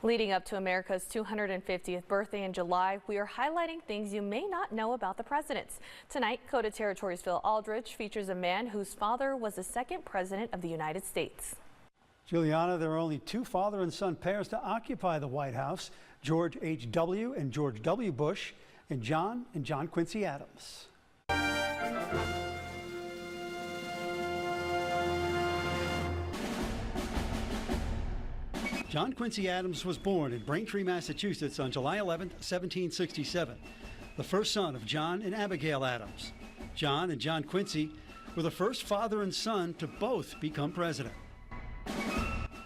Leading up to America's 250th birthday in July, we are highlighting things you may not know about the presidents. Tonight, Code Territory's Phil Aldrich features a man whose father was the second president of the United States. Juliana, there are only two father and son pairs to occupy the White House, George H.W. and George W. Bush, and John Quincy Adams. John Quincy Adams was born in Braintree, Massachusetts on July 11, 1767, the first son of John and Abigail Adams. John and John Quincy were the first father and son to both become president.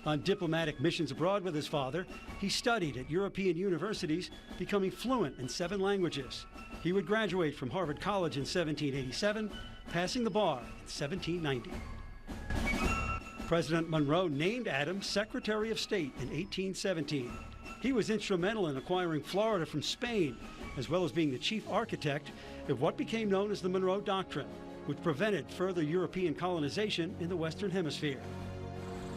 On diplomatic missions abroad with his father, he studied at European universities, becoming fluent in 7 languages. He would graduate from Harvard College in 1787, passing the bar in 1790. President Monroe named Adams Secretary of State in 1817. He was instrumental in acquiring Florida from Spain, as well as being the chief architect of what became known as the Monroe Doctrine, which prevented further European colonization in the Western Hemisphere.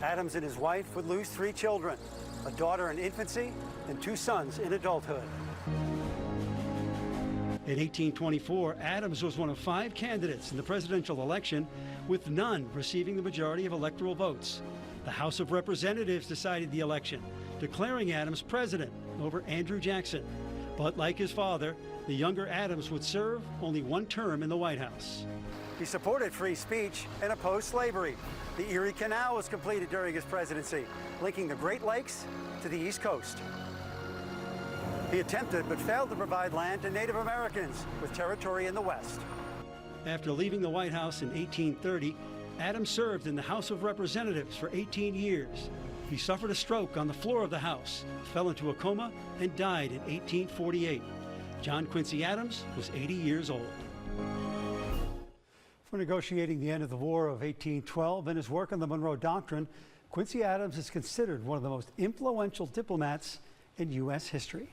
Adams and his wife would lose 3 children, a daughter in infancy and 2 sons in adulthood. In 1824, Adams was one of 5 candidates in the presidential election, with none receiving the majority of electoral votes. The House of Representatives decided the election, declaring Adams president over Andrew Jackson. But like his father, the younger Adams would serve only 1 term in the White House. He supported free speech and opposed slavery. The Erie Canal was completed during his presidency, linking the Great Lakes to the East Coast. He attempted but failed to provide land to Native Americans with territory in the West. After leaving the White House in 1830, Adams served in the House of Representatives for 18 years. He suffered a stroke on the floor of the House, fell into a coma, and died in 1848. John Quincy Adams was 80 years old. For negotiating the end of the War of 1812 and his work on the Monroe Doctrine, Quincy Adams is considered one of the most influential diplomats in U.S. history.